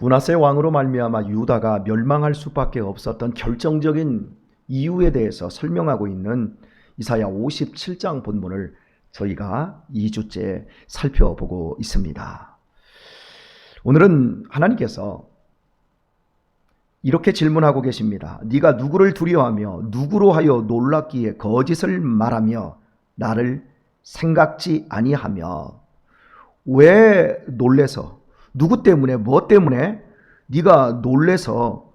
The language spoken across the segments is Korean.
므낫세 왕으로 말미암아 유다가 멸망할 수밖에 없었던 결정적인 이유에 대해서 설명하고 있는 이사야 57장 본문을 저희가 2주째 살펴보고 있습니다. 오늘은 하나님께서 이렇게 질문하고 계십니다. 네가 누구를 두려워하며 누구로 하여 놀랍기에 거짓을 말하며 나를 생각지 아니하며, 왜 놀래서, 누구 때문에, 뭐 때문에 네가 놀래서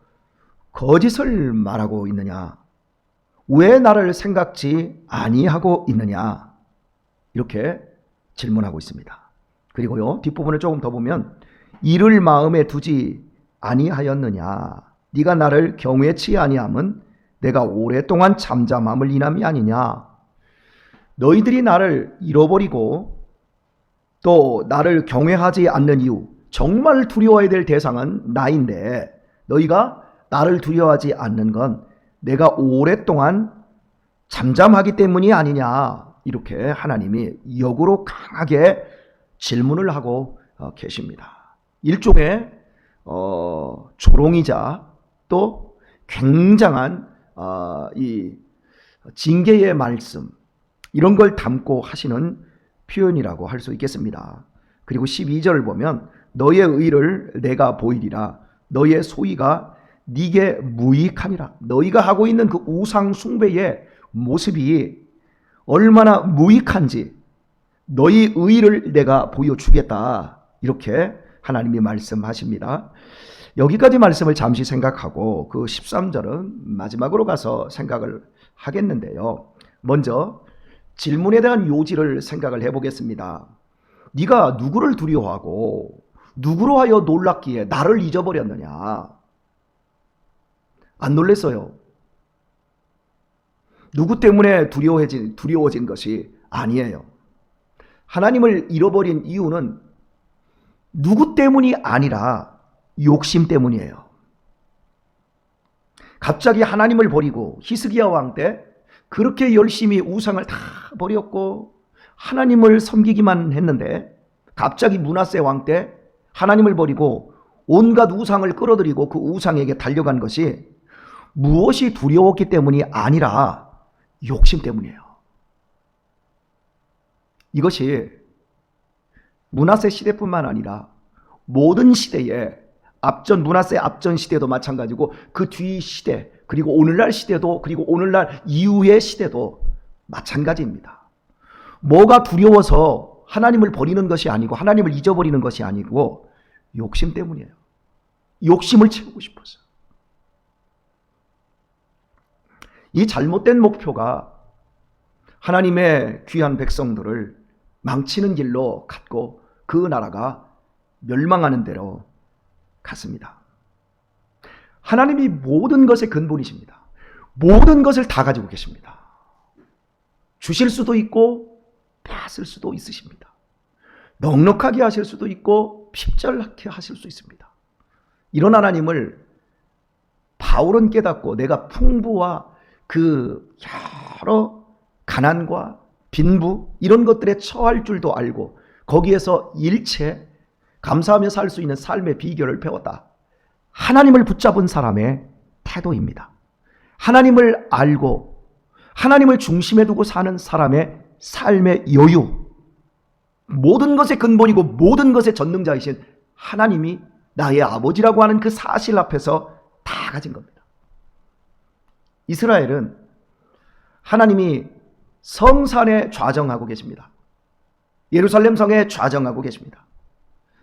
거짓을 말하고 있느냐? 왜 나를 생각지 아니하고 있느냐? 이렇게 질문하고 있습니다. 그리고요, 뒷부분을 조금 더 보면 이를 마음에 두지 아니하였느냐? 네가 나를 경외치 아니함은 내가 오랫동안 잠잠함을 인함이 아니냐? 너희들이 나를 잃어버리고 또 나를 경외하지 않는 이유, 정말 두려워해야 될 대상은 나인데 너희가 나를 두려워하지 않는 건 내가 오랫동안 잠잠하기 때문이 아니냐? 이렇게 하나님이 역으로 강하게 질문을 하고 계십니다. 일종의 조롱이자 또 굉장한 이 징계의 말씀, 이런 걸 담고 하시는 표현이라고 할 수 있겠습니다. 그리고 12절을 보면 너의 의를 내가 보이리라, 너의 소위가 네게 무익하니라. 너희가 하고 있는 그 우상 숭배의 모습이 얼마나 무익한지 너희 의를 내가 보여주겠다, 이렇게 하나님이 말씀하십니다. 여기까지 말씀을 잠시 생각하고 그 13절은 마지막으로 가서 생각을 하겠는데요. 먼저 질문에 대한 요지를 생각을 해보겠습니다. 네가 누구를 두려워하고 누구로 하여 놀랍기에 나를 잊어버렸느냐? 안 놀랬어요. 누구 때문에 두려워진 것이 아니에요. 하나님을 잃어버린 이유는 누구 때문이 아니라 욕심 때문이에요. 갑자기 하나님을 버리고 히스기야 왕 때 그렇게 열심히 우상을 다 버렸고 하나님을 섬기기만 했는데, 갑자기 므낫세 왕 때 하나님을 버리고 온갖 우상을 끌어들이고 그 우상에게 달려간 것이 무엇이 두려웠기 때문이 아니라 욕심 때문이에요. 이것이 므낫세 시대뿐만 아니라 모든 시대에, 므낫세 앞전 시대도 마찬가지고 그 뒤 시대, 그리고 오늘날 시대도, 그리고 오늘날 이후의 시대도 마찬가지입니다. 뭐가 두려워서 하나님을 버리는 것이 아니고 하나님을 잊어버리는 것이 아니고 욕심 때문이에요. 욕심을 채우고 싶어서. 이 잘못된 목표가 하나님의 귀한 백성들을 망치는 길로 갔고 그 나라가 멸망하는 대로 갔습니다. 하나님이 모든 것의 근본이십니다. 모든 것을 다 가지고 계십니다. 주실 수도 있고 뺏을 수도 있으십니다. 넉넉하게 하실 수도 있고 핍절하게 하실 수 있습니다. 이런 하나님을 바울은 깨닫고 내가 풍부와 그 여러 가난과 빈부 이런 것들에 처할 줄도 알고 거기에서 일체 감사하며 살 수 있는 삶의 비결을 배웠다. 하나님을 붙잡은 사람의 태도입니다. 하나님을 알고 하나님을 중심에 두고 사는 사람의 삶의 여유, 모든 것의 근본이고 모든 것의 전능자이신 하나님이 나의 아버지라고 하는 그 사실 앞에서 다 가진 겁니다. 이스라엘은 하나님이 성산에 좌정하고 계십니다. 예루살렘 성에 좌정하고 계십니다.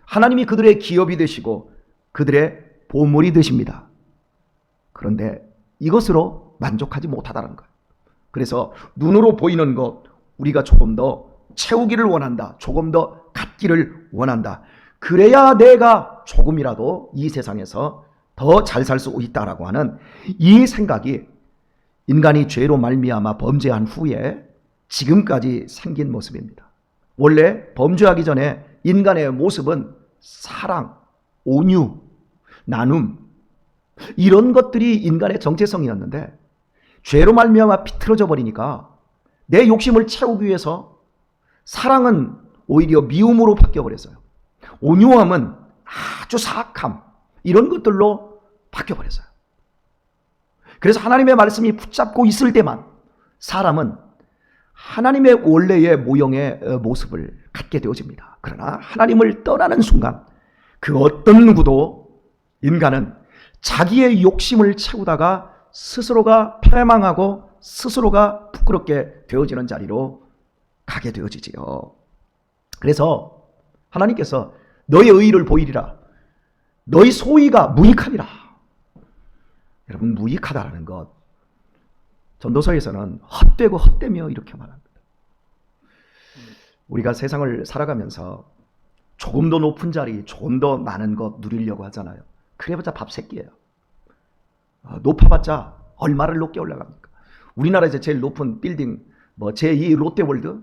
하나님이 그들의 기업이 되시고 그들의 보물이 되십니다. 그런데 이것으로 만족하지 못하다는 거예요. 그래서 눈으로 보이는 것, 우리가 조금 더 채우기를 원한다. 조금 더 갖기를 원한다. 그래야 내가 조금이라도 이 세상에서 더 잘 살 수 있다라고 하는 이 생각이 인간이 죄로 말미암아 범죄한 후에 지금까지 생긴 모습입니다. 원래 범죄하기 전에 인간의 모습은 사랑, 온유, 나눔, 이런 것들이 인간의 정체성이었는데 죄로 말미암아 비틀어져 버리니까 내 욕심을 채우기 위해서 사랑은 오히려 미움으로 바뀌어 버렸어요. 온유함은 아주 사악함, 이런 것들로 바뀌어버렸어요. 그래서 하나님의 말씀이 붙잡고 있을 때만 사람은 하나님의 원래의 모형의 모습을 갖게 되어집니다. 그러나 하나님을 떠나는 순간 그 어떤 누구도 인간은 자기의 욕심을 채우다가 스스로가 패망하고 스스로가 부끄럽게 되어지는 자리로 가게 되어지지요. 그래서 하나님께서 너의 의의를 보이리라. 너의 소위가 무익하니라. 여러분, 무익하다라는 것, 전도서에서는 헛되고 헛되며 이렇게 말합니다. 우리가 세상을 살아가면서 조금 더 높은 자리, 조금 더 많은 것 누리려고 하잖아요. 그래봤자 밥 새끼예요. 높아봤자 얼마를 높게 올라갑니까? 우리나라에서 제일 높은 빌딩, 제2 롯데월드,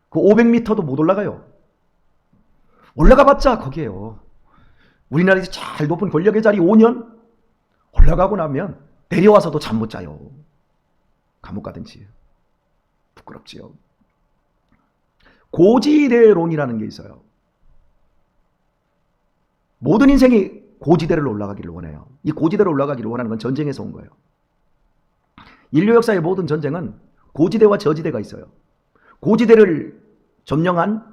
그 500m도 못 올라가요. 올라가봤자 거기에요. 우리나라에서 제일 높은 권력의 자리 5년 올라가고 나면 내려와서도 잠 못 자요. 감옥 가든지. 부끄럽지요. 고지대론이라는 게 있어요. 모든 인생이 고지대를 올라가기를 원해요. 이 고지대를 올라가기를 원하는 건 전쟁에서 온 거예요. 인류 역사의 모든 전쟁은 고지대와 저지대가 있어요. 고지대를 점령한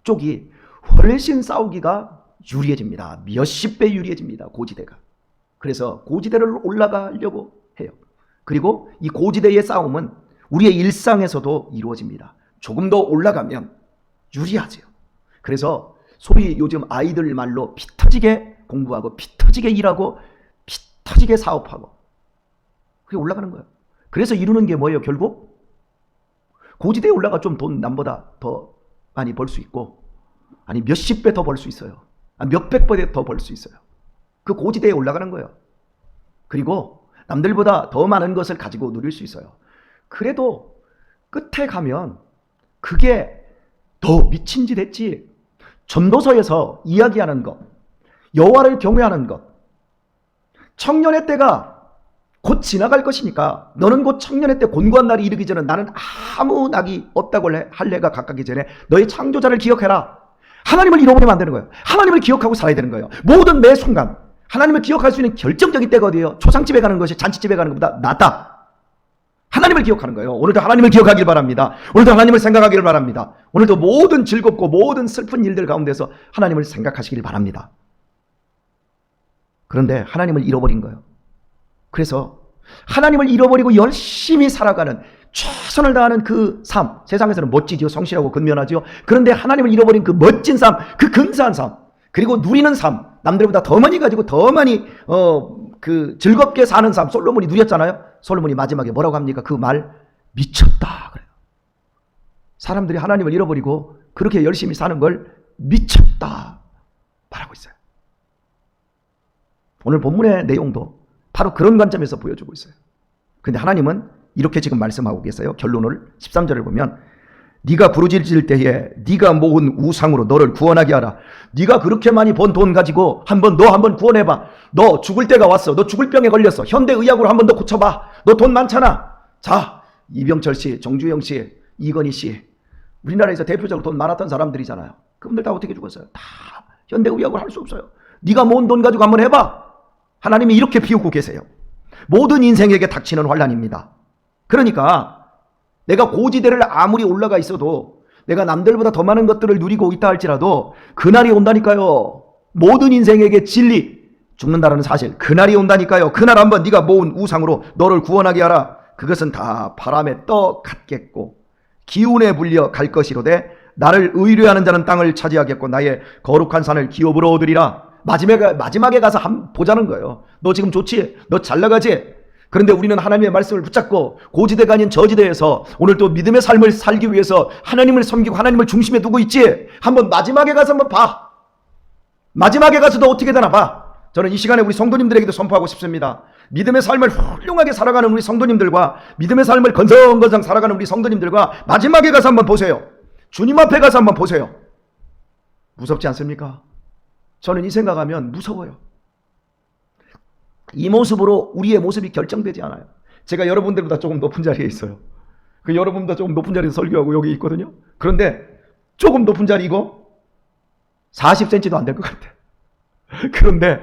쪽이 훨씬 싸우기가 유리해집니다. 몇십 배 유리해집니다. 고지대가. 그래서 고지대를 올라가려고 해요. 그리고 이 고지대의 싸움은 우리의 일상에서도 이루어집니다. 조금 더 올라가면 유리하죠. 그래서 소위 요즘 아이들 말로 피 터지게 공부하고 피 터지게 일하고 피 터지게 사업하고 그게 올라가는 거예요. 그래서 이루는 게 뭐예요? 결국 고지대에 올라가 좀 돈 남보다 더 많이 벌 수 있고, 아니 몇십 배 더 벌 수 있어요. 몇백 배 더 벌 수 있어요. 그 고지대에 올라가는 거예요. 그리고 남들보다 더 많은 것을 가지고 누릴 수 있어요. 그래도 끝에 가면 그게 더 미친 짓 했지. 전도서에서 이야기하는 것, 여호와를 경외하는 것, 청년의 때가 곧 지나갈 것이니까 너는 곧 청년의 때 곤고한 날이 이르기 전에 나는 아무 낙이 없다고 할래가 가까기 전에 너의 창조자를 기억해라. 하나님을 잃어버리면 안 되는 거예요. 하나님을 기억하고 살아야 되는 거예요. 모든 매 순간 하나님을 기억할 수 있는 결정적인 때가 어디예요? 초상집에 가는 것이 잔치집에 가는 것보다 낫다. 하나님을 기억하는 거예요. 오늘도 하나님을 기억하길 바랍니다. 오늘도 하나님을 생각하기를 바랍니다. 오늘도 모든 즐겁고 모든 슬픈 일들 가운데서 하나님을 생각하시길 바랍니다. 그런데 하나님을 잃어버린 거예요. 그래서 하나님을 잃어버리고 열심히 살아가는, 최선을 다하는 그 삶, 세상에서는 멋지지요, 성실하고 근면하지요. 그런데 하나님을 잃어버린 그 멋진 삶, 그 근사한 삶, 그리고 누리는 삶, 남들보다 더 많이 가지고 더 많이 그 즐겁게 사는 삶, 솔로몬이 누렸잖아요. 솔로몬이 마지막에 뭐라고 합니까? 그 말, 미쳤다 그래요. 사람들이 하나님을 잃어버리고 그렇게 열심히 사는 걸 미쳤다 말하고 있어요. 오늘 본문의 내용도 바로 그런 관점에서 보여주고 있어요. 근데 하나님은 이렇게 지금 말씀하고 계세요. 결론을 13절을 보면, 네가 부르짖을 때에 네가 모은 우상으로 너를 구원하게 하라. 네가 그렇게 많이 번 돈 가지고 너 한번 구원해봐. 너 죽을 때가 왔어. 너 죽을 병에 걸렸어. 현대의학으로 한번 더 고쳐봐. 너 돈 많잖아. 자, 이병철 씨, 정주영 씨, 이건희 씨, 우리나라에서 대표적으로 돈 많았던 사람들이잖아요. 그분들 다 어떻게 죽었어요? 다 현대의학으로 할 수 없어요. 네가 모은 돈 가지고 한번 해봐. 하나님이 이렇게 비우고 계세요. 모든 인생에게 닥치는 환난입니다. 그러니까 내가 고지대를 아무리 올라가 있어도, 내가 남들보다 더 많은 것들을 누리고 있다 할지라도 그날이 온다니까요. 모든 인생에게 진리, 죽는다는 사실, 그날이 온다니까요. 그날 한번 네가 모은 우상으로 너를 구원하게 하라. 그것은 다 바람에 떠 갔겠고 기운에 불려 갈 것이로되 나를 의뢰하는 자는 땅을 차지하겠고 나의 거룩한 산을 기업으로 얻으리라. 마지막에 가서 한번 보자는 거예요. 너 지금 좋지? 너 잘 나가지? 그런데 우리는 하나님의 말씀을 붙잡고 고지대가 아닌 저지대에서 오늘 또 믿음의 삶을 살기 위해서 하나님을 섬기고 하나님을 중심에 두고 있지? 한번 마지막에 가서 한번 봐. 마지막에 가서 너 어떻게 되나 봐. 저는 이 시간에 우리 성도님들에게도 선포하고 싶습니다. 믿음의 삶을 훌륭하게 살아가는 우리 성도님들과, 믿음의 삶을 건성건성 살아가는 우리 성도님들과 마지막에 가서 한번 보세요. 주님 앞에 가서 한번 보세요. 무섭지 않습니까? 저는 이 생각하면 무서워요. 이 모습으로 우리의 모습이 결정되지 않아요. 제가 여러분들보다 조금 높은 자리에 있어요. 그 여러분보다 조금 높은 자리에서 설교하고 여기 있거든요. 그런데 조금 높은 자리이고 40cm도 안 될 것 같아. 그런데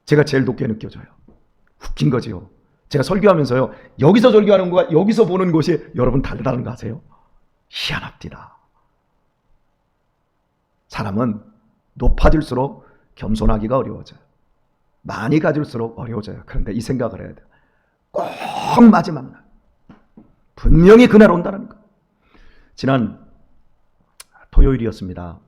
제가 제일 높게 느껴져요. 웃긴 거지요. 제가 설교하면서요, 여기서 설교하는 거와 여기서 보는 것이 여러분 다르다는 거 아세요? 희한합니다. 사람은 높아질수록 겸손하기가 어려워져요. 많이 가질수록 어려워져요. 그런데 이 생각을 해야 돼요. 꼭 마지막 날, 분명히 그날 온다는 거. 지난 토요일이었습니다.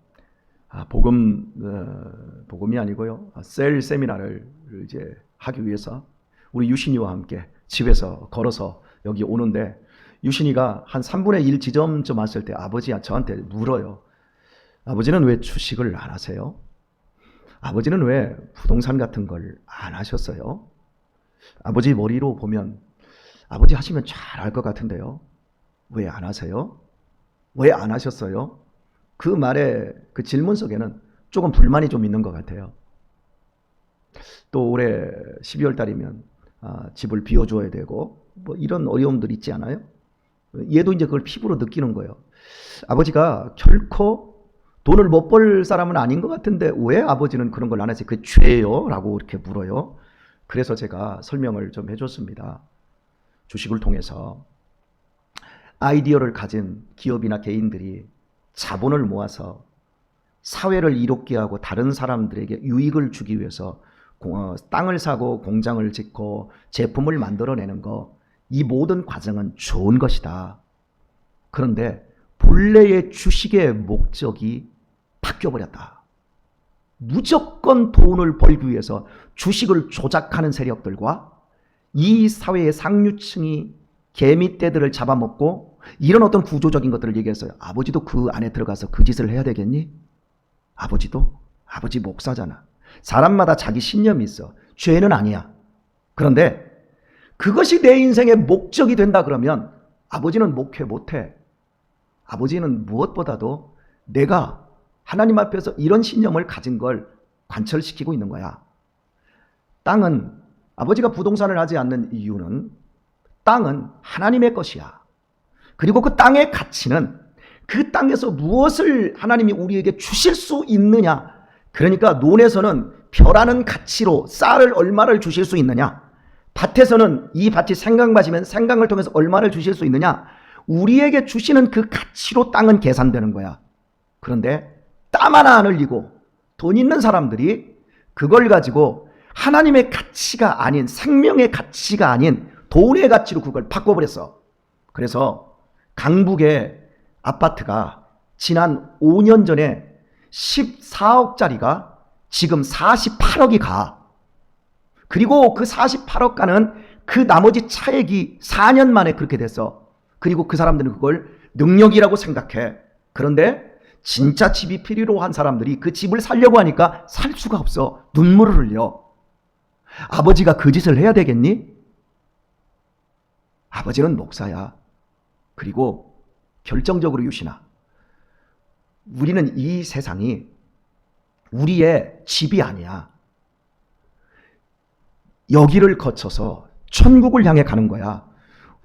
복음이 아니고요. 셀 세미나를 이제 하기 위해서 우리 유신이와 함께 집에서 걸어서 여기 오는데, 유신이가 한 3분의 1 지점쯤 왔을 때 아버지가 저한테 물어요. 아버지는 왜 주식을 안 하세요? 아버지는 왜 부동산 같은 걸 안 하셨어요? 아버지 머리로 보면 아버지 하시면 잘 할 것 같은데요. 왜 안 하세요? 왜 안 하셨어요? 그 말에, 그 질문 속에는 조금 불만이 좀 있는 것 같아요. 또 올해 12월 달이면 집을 비워줘야 되고 뭐 이런 어려움들이 있지 않아요? 얘도 이제 그걸 피부로 느끼는 거예요. 아버지가 결코 돈을 못 벌 사람은 아닌 것 같은데 왜 아버지는 그런 걸 안 하세요? 그게 죄예요? 라고 이렇게 물어요. 그래서 제가 설명을 좀 해줬습니다. 주식을 통해서 아이디어를 가진 기업이나 개인들이 자본을 모아서 사회를 이롭게 하고 다른 사람들에게 유익을 주기 위해서 땅을 사고 공장을 짓고 제품을 만들어내는 거, 이 모든 과정은 좋은 것이다. 그런데 본래의 주식의 목적이 바뀌어버렸다. 무조건 돈을 벌기 위해서 주식을 조작하는 세력들과 이 사회의 상류층이 개미떼들을 잡아먹고 이런 어떤 구조적인 것들을 얘기했어요. 아버지도 그 안에 들어가서 그 짓을 해야 되겠니? 아버지 목사잖아. 사람마다 자기 신념이 있어. 죄는 아니야. 그런데 그것이 내 인생의 목적이 된다 그러면 아버지는 목회 못해. 아버지는 무엇보다도 내가 하나님 앞에서 이런 신념을 가진 걸 관철시키고 있는 거야. 땅은, 아버지가 부동산을 하지 않는 이유는 땅은 하나님의 것이야. 그리고 그 땅의 가치는 그 땅에서 무엇을 하나님이 우리에게 주실 수 있느냐. 그러니까 논에서는 벼라는 가치로 쌀을 얼마를 주실 수 있느냐. 밭에서는 이 밭이 생강밭이면 생강을 통해서 얼마를 주실 수 있느냐. 우리에게 주시는 그 가치로 땅은 계산되는 거야. 그런데 땀 하나 안 흘리고 돈 있는 사람들이 그걸 가지고 하나님의 가치가 아닌, 생명의 가치가 아닌 돈의 가치로 그걸 바꿔버렸어. 그래서 강북의 아파트가 지난 5년 전에 14억짜리가 지금 48억이 가. 그리고 그 48억 가는 그 나머지 차액이 4년 만에 그렇게 됐어. 그리고 그 사람들은 그걸 능력이라고 생각해. 그런데 진짜 집이 필요로 한 사람들이 그 집을 살려고 하니까 살 수가 없어. 눈물을 흘려. 아버지가 그 짓을 해야 되겠니? 아버지는 목사야. 그리고 결정적으로 유신아, 우리는 이 세상이 우리의 집이 아니야. 여기를 거쳐서 천국을 향해 가는 거야.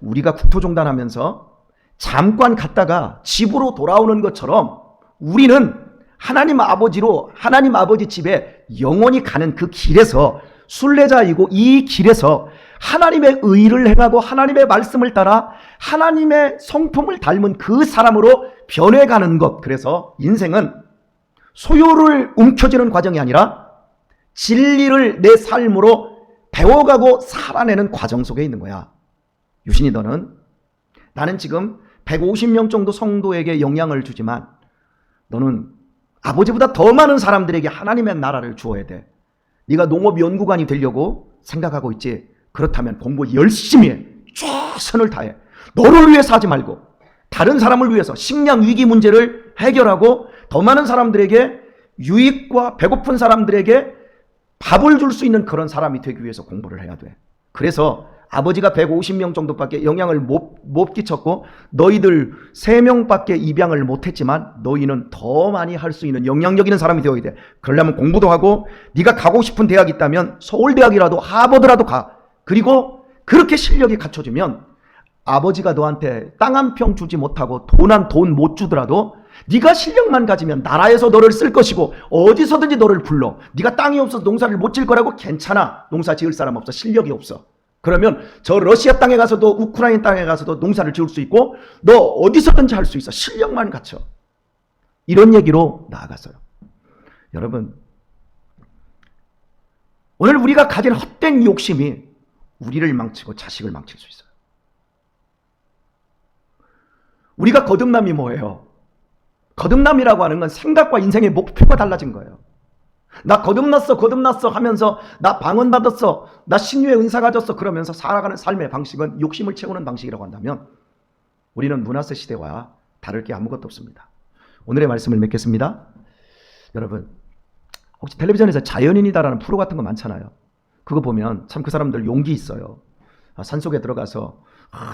우리가 국토종단하면서 잠깐 갔다가 집으로 돌아오는 것처럼 우리는 하나님 아버지로, 하나님 아버지 집에 영원히 가는 그 길에서, 순례자이고 이 길에서 하나님의 의를 행하고 하나님의 말씀을 따라 하나님의 성품을 닮은 그 사람으로 변해가는 것. 그래서 인생은 소유를 움켜쥐는 과정이 아니라 진리를 내 삶으로 배워가고 살아내는 과정 속에 있는 거야. 유신이, 너는, 나는 지금 150명 정도 성도에게 영향을 주지만 너는 아버지보다 더 많은 사람들에게 하나님의 나라를 주어야 돼. 네가 농업연구관이 되려고 생각하고 있지? 그렇다면 공부 열심히 해. 최선을 다해. 너를 위해서 하지 말고 다른 사람을 위해서 식량 위기 문제를 해결하고 더 많은 사람들에게 유익과 배고픈 사람들에게 밥을 줄 수 있는 그런 사람이 되기 위해서 공부를 해야 돼. 그래서 아버지가 150명 정도밖에 영향을 못 끼쳤고 너희들 3명밖에 입양을 못했지만 너희는 더 많이 할 수 있는 영향력 있는 사람이 되어야 돼. 그러려면 공부도 하고 네가 가고 싶은 대학이 있다면 서울대학이라도 하버드라도 가. 그리고 그렇게 실력이 갖춰지면 아버지가 너한테 땅 한 평 주지 못하고 돈 못 주더라도 네가 실력만 가지면 나라에서 너를 쓸 것이고 어디서든지 너를 불러. 네가 땅이 없어서 농사를 못 지을 거라고? 괜찮아. 농사 지을 사람 없어. 실력이 없어. 그러면 저 러시아 땅에 가서도 우크라이나 땅에 가서도 농사를 지을 수 있고 너 어디서든지 할 수 있어. 실력만 갖춰. 이런 얘기로 나아갔어요. 여러분, 오늘 우리가 가진 헛된 욕심이 우리를 망치고 자식을 망칠 수 있어요. 우리가 거듭남이 뭐예요? 거듭남이라고 하는 건 생각과 인생의 목표가 달라진 거예요. 나 거듭났어 하면서 나 방언받았어, 나 신유의 은사 가졌어 그러면서 살아가는 삶의 방식은 욕심을 채우는 방식이라고 한다면 우리는 므낫세 시대와 다를 게 아무것도 없습니다. 오늘의 말씀을 맺겠습니다. 여러분, 혹시 텔레비전에서 자연인이다라는 프로 같은 거 많잖아요. 그거 보면 참 그 사람들 용기 있어요. 산속에 들어가서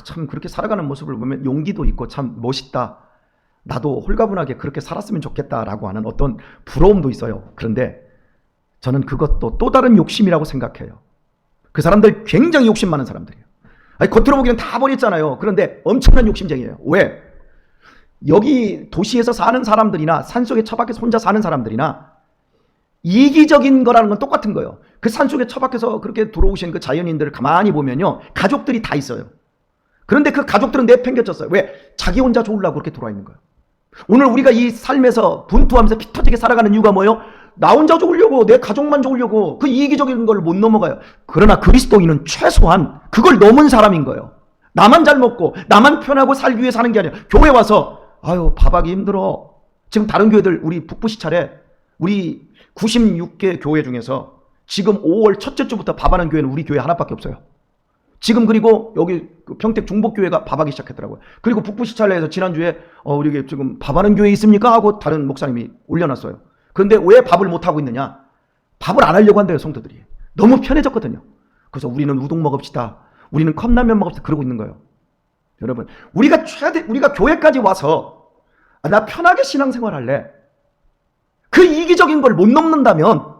참 그렇게 살아가는 모습을 보면 용기도 있고 참 멋있다. 나도 홀가분하게 그렇게 살았으면 좋겠다라고 하는 어떤 부러움도 있어요. 그런데 저는 그것도 또 다른 욕심이라고 생각해요. 그 사람들 굉장히 욕심 많은 사람들이에요. 아니, 겉으로 보기에는 다 버렸잖아요. 그런데 엄청난 욕심쟁이에요. 왜? 여기 도시에서 사는 사람들이나 산속에 처박혀서 혼자 사는 사람들이나 이기적인 거라는 건 똑같은 거예요. 그 산속에 처박혀서 그렇게 들어오신 그 자연인들을 가만히 보면요, 가족들이 다 있어요. 그런데 그 가족들은 내팽개쳤어요. 왜? 자기 혼자 좋으려고 그렇게 들어와 있는 거예요. 오늘 우리가 이 삶에서 분투하면서 피 터지게 살아가는 이유가 뭐예요? 나 혼자 좋으려고, 내 가족만 좋으려고 그 이기적인 걸 못 넘어가요. 그러나 그리스도인은 최소한 그걸 넘은 사람인 거예요. 나만 잘 먹고 나만 편하고 살기 위해 사는 게 아니라 교회 와서 아유 밥하기 힘들어. 지금 다른 교회들 우리 북부시 차례 우리 96개 교회 중에서 지금 5월 첫째 주부터 밥하는 교회는 우리 교회 하나밖에 없어요. 지금 그리고 여기 평택 중복교회가 밥하기 시작했더라고요. 그리고 북부시찰례에서 지난주에 우리 지금 밥하는 교회 있습니까? 하고 다른 목사님이 올려놨어요. 그런데 왜 밥을 못하고 있느냐? 밥을 안 하려고 한대요, 성도들이. 너무 편해졌거든요. 그래서 우리는 우동 먹읍시다. 우리는 컵라면 먹읍시다. 그러고 있는 거예요. 여러분, 우리가 교회까지 와서 나 편하게 신앙생활 할래. 그 이기적인 걸 못 넘는다면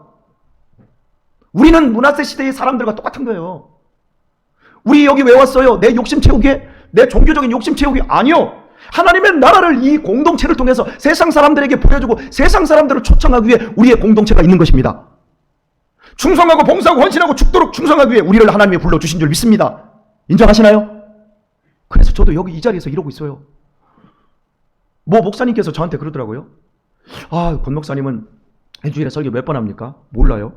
우리는 므낫세 시대의 사람들과 똑같은 거예요. 우리 여기 왜 왔어요? 내 욕심 채우기에? 내 종교적인 욕심 채우기? 아니요. 하나님의 나라를 이 공동체를 통해서 세상 사람들에게 보여주고 세상 사람들을 초청하기 위해 우리의 공동체가 있는 것입니다. 충성하고 봉사하고 헌신하고 죽도록 충성하기 위해 우리를 하나님이 불러주신 줄 믿습니다. 인정하시나요? 그래서 저도 여기 이 자리에서 이러고 있어요. 목사님께서 저한테 그러더라고요. 권 목사님은 일주일에 설교 몇 번 합니까? 몰라요.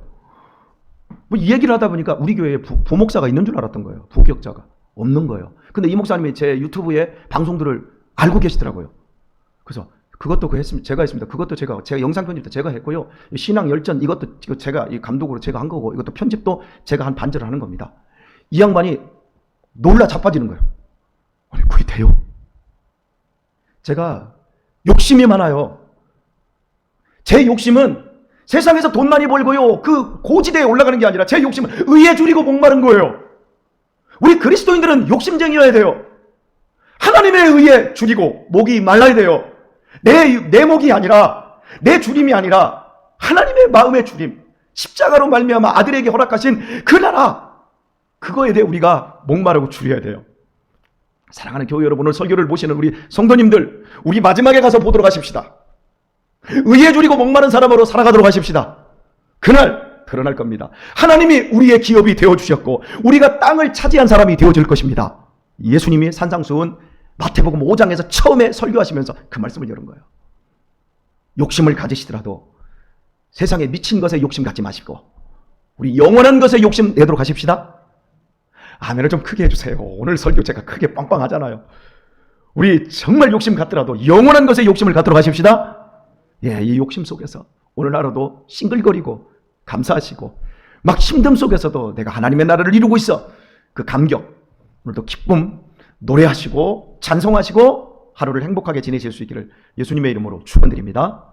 이 얘기를 하다 보니까 우리 교회에 부목사가 있는 줄 알았던 거예요. 부격자가. 없는 거예요. 근데 이 목사님이 제 유튜브에 방송들을 알고 계시더라고요. 그래서 그것도 제가 했습니다. 그것도 제가 영상 편집도 제가 했고요. 신앙 열전 이것도 제가 이 감독으로 제가 한 거고 이것도 편집도 제가 한 반절을 하는 겁니다. 이 양반이 놀라 자빠지는 거예요. 아니, 그게 돼요? 제가 욕심이 많아요. 제 욕심은 세상에서 돈 많이 벌고요, 그 고지대에 올라가는 게 아니라 제 욕심은 의에 줄이고 목마른 거예요. 우리 그리스도인들은 욕심쟁이여야 돼요. 하나님의 의에 줄이고 목이 말라야 돼요. 내 목이 아니라, 내 줄임이 아니라 하나님의 마음의 줄임, 십자가로 말미암아 아들에게 허락하신 그 나라, 그거에 대해 우리가 목마르고 줄여야 돼요. 사랑하는 교회 여러분, 오늘 설교를 보시는 우리 성도님들, 우리 마지막에 가서 보도록 하십시다. 의에 줄이고 목마른 사람으로 살아가도록 하십시다. 그날 드러날 겁니다. 하나님이 우리의 기업이 되어주셨고 우리가 땅을 차지한 사람이 되어질 것입니다. 예수님이 산상수훈 마태복음 5장에서 처음에 설교하시면서 그 말씀을 여는 거예요. 욕심을 가지시더라도 세상에 미친 것에 욕심 갖지 마시고 우리 영원한 것에 욕심 내도록 하십시다. 아멘을 좀 크게 해주세요. 오늘 설교 제가 크게 빵빵하잖아요. 우리 정말 욕심 갖더라도 영원한 것에 욕심을 갖도록 하십시다. 예, 이 욕심 속에서 오늘 하루도 싱글거리고 감사하시고 막 힘듦 속에서도 내가 하나님의 나라를 이루고 있어, 그 감격, 오늘도 기쁨 노래하시고 찬송하시고 하루를 행복하게 지내실 수 있기를 예수님의 이름으로 축원드립니다.